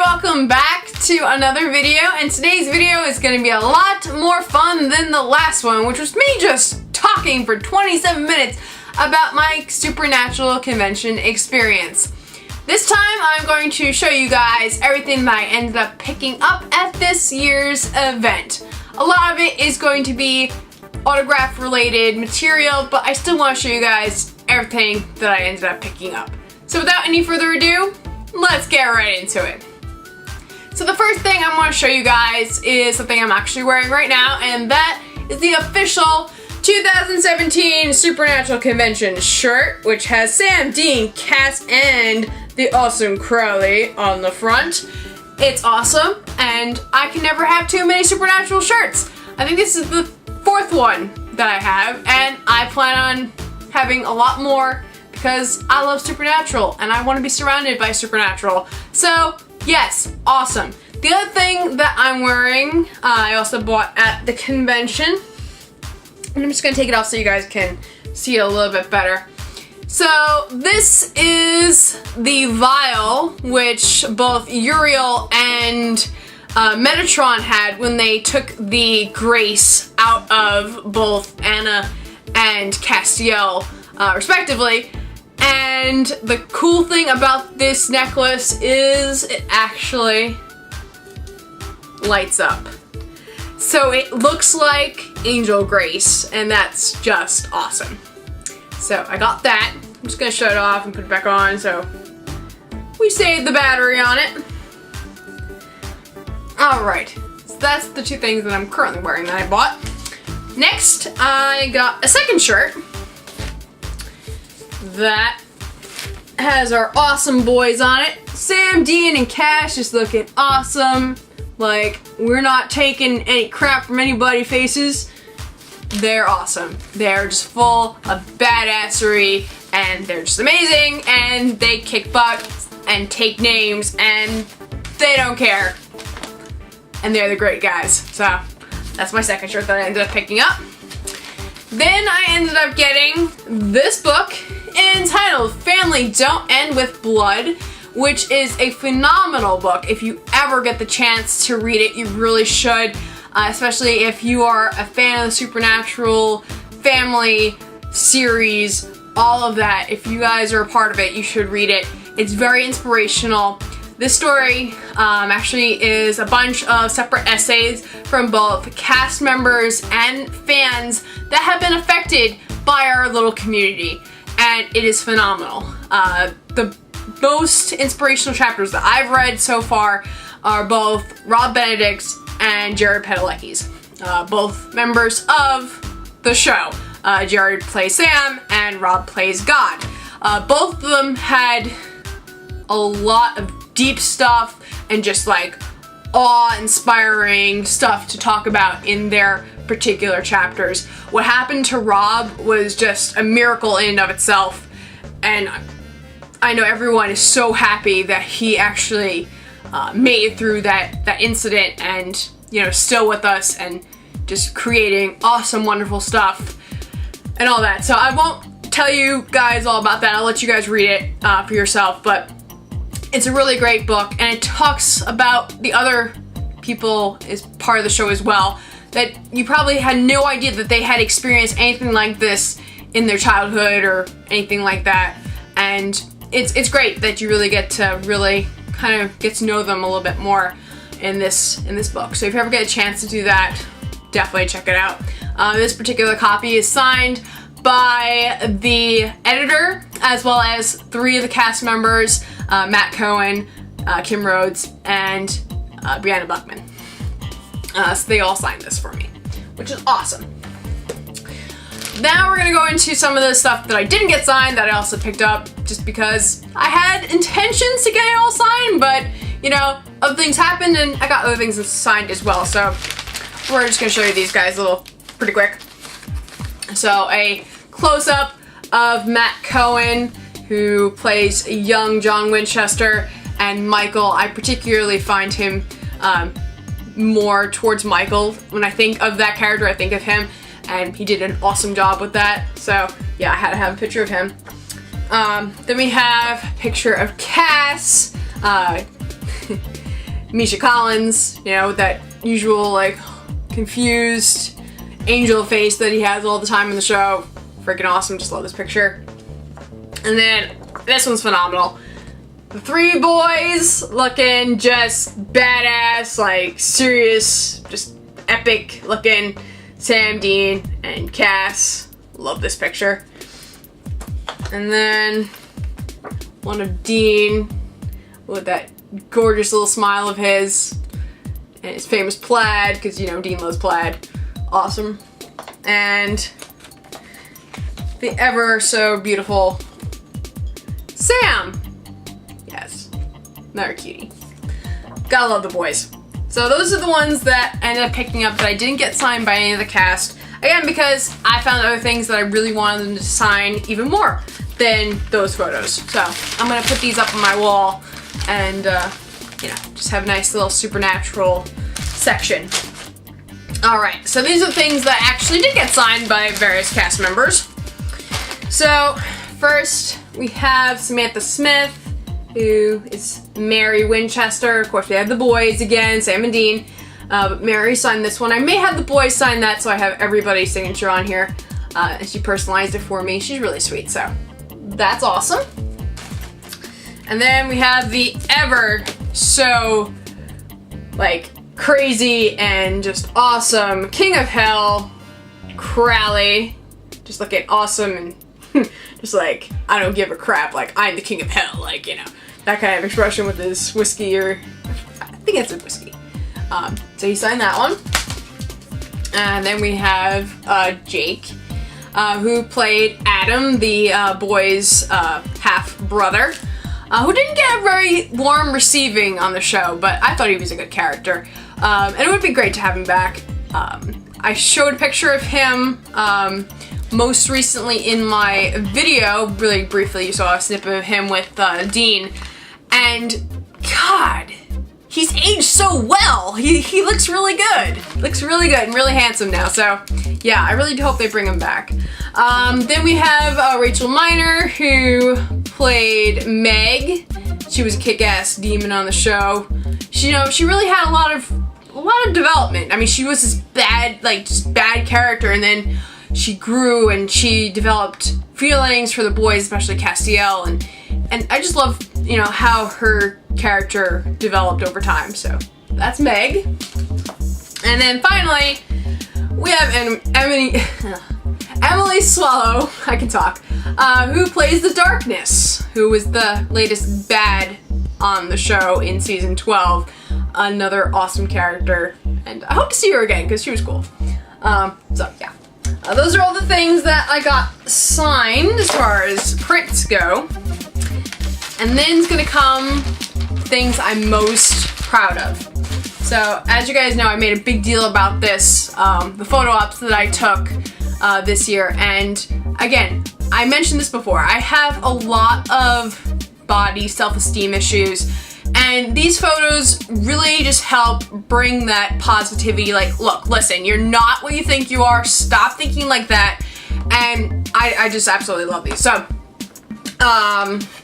welcome back to another video, and today's video is going to be a lot more fun than the last one, which was me just talking for 27 minutes about my supernatural convention experience. This time I'm going to show you guys everything that I ended up picking up at this year's event. A lot of it is going to be autograph related material, but I still want to show you guys everything that I ended up picking up. So without any further ado, let's get right into it. So the first thing I want to show you guys is something I'm actually wearing right now, and that is the official 2017 Supernatural Convention shirt, which has Sam, Dean, Cass, and the awesome Crowley on the front. It's awesome, and I can never have too many Supernatural shirts. I think this is the fourth one that I have, and I plan on having a lot more because I love Supernatural and I want to be surrounded by Supernatural. So yes, awesome. The other thing that I'm wearing, I also bought at the convention, and I'm just going to take it off so you guys can see it a little bit better. So this is the vial which both Uriel and Metatron had when they took the grace out of both Anna and Castiel, respectively. And the cool thing about this necklace is it actually lights up. So it looks like Angel Grace, and that's just awesome. So I got that. I'm just gonna shut it off and put it back on so we saved the battery on it. Alright, so that's the two things that I'm currently wearing that I bought. Next, I got a second shirt that has our awesome boys on it. Sam, Dean, and Cash just looking awesome. Like, we're not taking any crap from anybody faces. They're awesome. They're just full of badassery, and they're just amazing, and they kick butt and take names, and they don't care. And they're the great guys. So that's my second shirt that I ended up picking up. Then I ended up getting this book entitled Family Don't End with Blood, which is a phenomenal book. If you ever get the chance to read it, you really should, especially if you are a fan of the Supernatural family series, all of that. If you guys are a part of it, you should read it. It's very inspirational. This story actually is a bunch of separate essays from both cast members and fans that have been affected by our little community, and it is phenomenal. The most inspirational chapters that I've read so far are both Rob Benedict's and Jared Padalecki's, both members of the show. Jared plays Sam and Rob plays God. Both of them had a lot of deep stuff and just like awe-inspiring stuff to talk about in their particular chapters. What happened to Rob was just a miracle in and of itself, and I know everyone is so happy that he actually made it through that incident and, you know, still with us and just creating awesome, wonderful stuff and all that. So I won't tell you guys all about that. I'll let you guys read it for yourself, but it's a really great book, and it talks about the other people as part of the show as well, that you probably had no idea that they had experienced anything like this in their childhood or anything like that. And it's great that you really get to really kind of get to know them a little bit more in this book. So if you ever get a chance to do that, definitely check it out. This particular copy is signed by the editor as well as 3 of the cast members, Matt Cohen, Kim Rhodes, and Brianna Buckman. So they all signed this for me, which is awesome. Now we're gonna go into some of the stuff that I didn't get signed that I also picked up just because I had intentions to get it all signed, but you know, other things happened and I got other things signed as well. So we're just gonna show you these guys a little pretty quick. So a close-up of Matt Cohen, who plays young John Winchester, and Michael. I particularly find him more towards Michael. When I think of that character, I think of him, and he did an awesome job with that. So yeah, I had to have a picture of him. Then we have a picture of Cass. Misha Collins, you know, with that usual like confused angel face that he has all the time in the show. Freaking awesome, just love this picture. And then this one's phenomenal. The three boys looking just badass, like serious, just epic looking. Sam, Dean, and Cass. Love this picture. And then one of Dean with that gorgeous little smile of his and his famous plaid, because you know Dean loves plaid. Awesome. And the ever so beautiful Sam. Yes, another cutie. Gotta love the boys. So those are the ones that I ended up picking up that I didn't get signed by any of the cast. Again, because I found other things that I really wanted them to sign even more than those photos. So I'm gonna put these up on my wall and you know, just have a nice little supernatural section. Alright, so these are things that actually did get signed by various cast members. So first we have Samantha Smith, who is Mary Winchester. Of course, we have the boys again, Sam and Dean. But Mary signed this one. I may have the boys sign that, so I have everybody's signature on here. And she personalized it for me. She's really sweet, so that's awesome. And then we have the ever so, like, crazy and just awesome King of Hell, Crowley. Just looking awesome and just like, I don't give a crap, like, I'm the King of Hell, like, you know. That kind of expression with his whiskey, or I think it's a whiskey. So he signed that one. And then we have Jake, who played Adam, the boy's half-brother, who didn't get a very warm receiving on the show, but I thought he was a good character. And it would be great to have him back. I showed a picture of him most recently in my video, really briefly. You saw a snippet of him with Dean. And God, he's aged so well. He looks really good. Looks really good and really handsome now. So yeah, I really do hope they bring him back. Then we have Rachel Miner, who played Meg. She was a kick-ass demon on the show. She really had a lot of development. I mean, she was this bad, like, just bad character, and then she grew and she developed feelings for the boys, especially Castiel, and I just love, you know, how her character developed over time. So that's Meg. And then finally, we have Emily Swallow, I can talk, who plays the Darkness, who was the latest bad on the show in season 12. Another awesome character, and I hope to see her again because she was cool. So yeah. Those are all the things that I got signed as far as prints go. And then's gonna come things I'm most proud of. So as you guys know, I made a big deal about this, the photo ops that I took this year. And again, I mentioned this before, I have a lot of body self-esteem issues. And these photos really just help bring that positivity, like, look, listen, you're not what you think you are, stop thinking like that, and I just absolutely love these. So,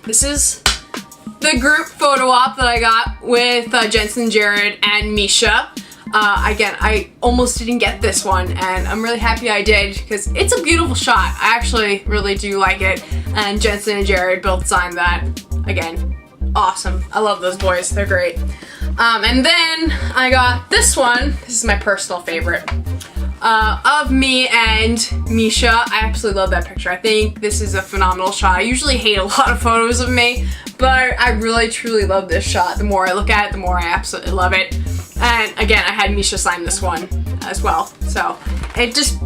this is the group photo op that I got with Jensen, Jared, and Misha. Again, I almost didn't get this one, and I'm really happy I did, because it's a beautiful shot. I actually really do like it, and Jensen and Jared both signed that. Again, awesome. I love those boys. They're great. And then I got this one. This is my personal favorite. Of me and Misha. I absolutely love that picture. I think this is a phenomenal shot. I usually hate a lot of photos of me, but I really truly love this shot. The more I look at it, the more I absolutely love it. And again, I had Misha sign this one as well. So it just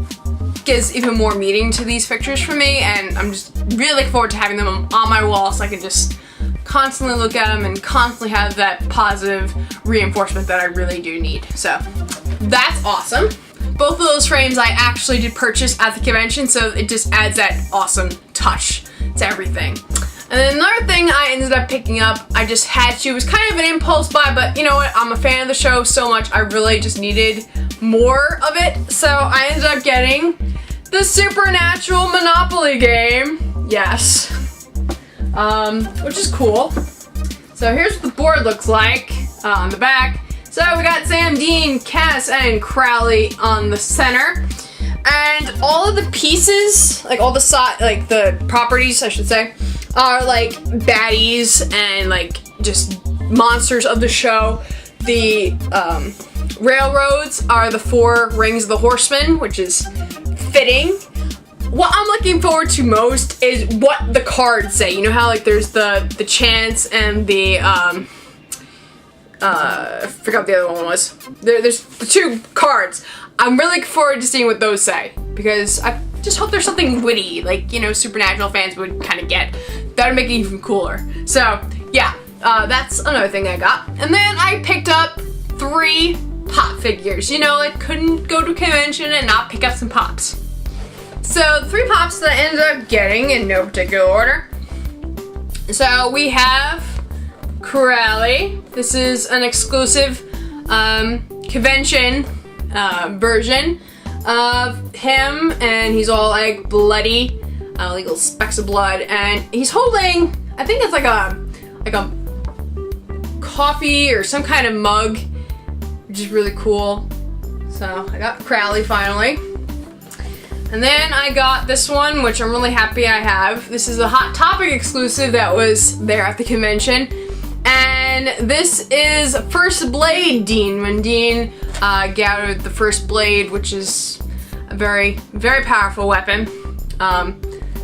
gives even more meaning to these pictures for me, and I'm just really looking forward to having them on my wall so I can just constantly look at them and constantly have that positive reinforcement that I really do need. So that's awesome. Both of those frames I actually did purchase at the convention, so it just adds that awesome touch to everything. And then another thing I ended up picking up, I just had to, it was kind of an impulse buy, but you know what, I'm a fan of the show so much, I really just needed more of it. So I ended up getting the Supernatural Monopoly game. Yes. Which is cool. So here's what the board looks like on the back. So we got Sam, Dean, Cass, and Crowley on the center. And all of the pieces, like all the properties, I should say, are like baddies and like just monsters of the show. The railroads are the 4 rings of the horseman, which is fitting. What I'm looking forward to most is what the cards say. You know how like there's the chants and the I forgot what the other one was. There's the 2 cards. I'm really looking forward to seeing what those say, because I just hope there's something witty, like, you know, Supernatural fans would kind of get. That would make it even cooler. So, yeah, that's another thing I got. And then I picked up 3 pop figures. You know, like, couldn't go to a convention and not pick up some pops. So, the 3 pops that I ended up getting in no particular order. So, we have Crowley. This is an exclusive convention version of him, and he's all like bloody, little specks of blood, and he's holding, I think it's like a coffee or some kind of mug, which is really cool. So I got Crowley finally. And then I got this one, which I'm really happy I have. This is a Hot Topic exclusive that was there at the convention. And this is First Blade Dean, when Dean gathered the First Blade, which is a very, very powerful weapon.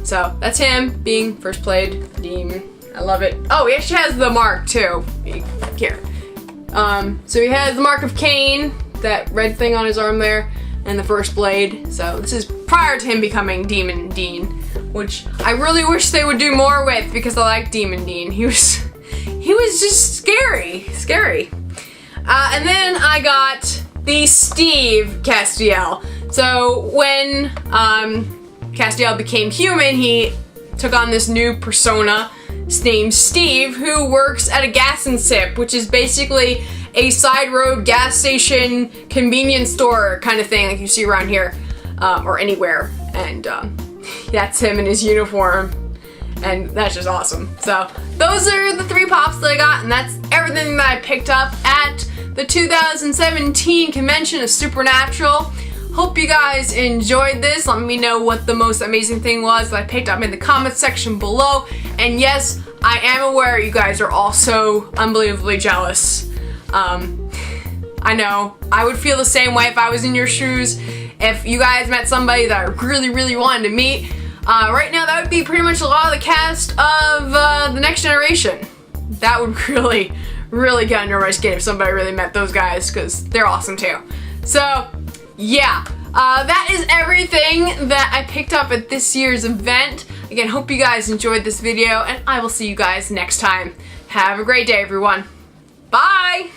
So that's him being First Blade Dean. I love it. Oh, he actually has the mark too. Here. So he has the mark of Cain, that red thing on his arm there, and the First Blade. So this is prior to him becoming Demon Dean, which I really wish they would do more with, because I like Demon Dean. He was just scary. And then I got the Steve Castiel. So when Castiel became human, he took on this new persona named Steve, who works at a gas and sip, which is basically a side road gas station convenience store kind of thing like you see around here, or anywhere. And that's him in his uniform. And that's just awesome. So those are the 3 pops that I got, and that's everything that I picked up at the 2017 convention of Supernatural. Hope you guys enjoyed this. Let me know what the most amazing thing was that I picked up in the comments section below. And yes, I am aware you guys are also unbelievably jealous. I know. I would feel the same way if I was in your shoes. If you guys met somebody that I really, really wanted to meet. Right now, that would be pretty much a lot of the cast of The Next Generation. That would really, really get under my skin if somebody really met those guys, because they're awesome too. So, yeah. That is everything that I picked up at this year's event. Again, hope you guys enjoyed this video, and I will see you guys next time. Have a great day, everyone. Bye!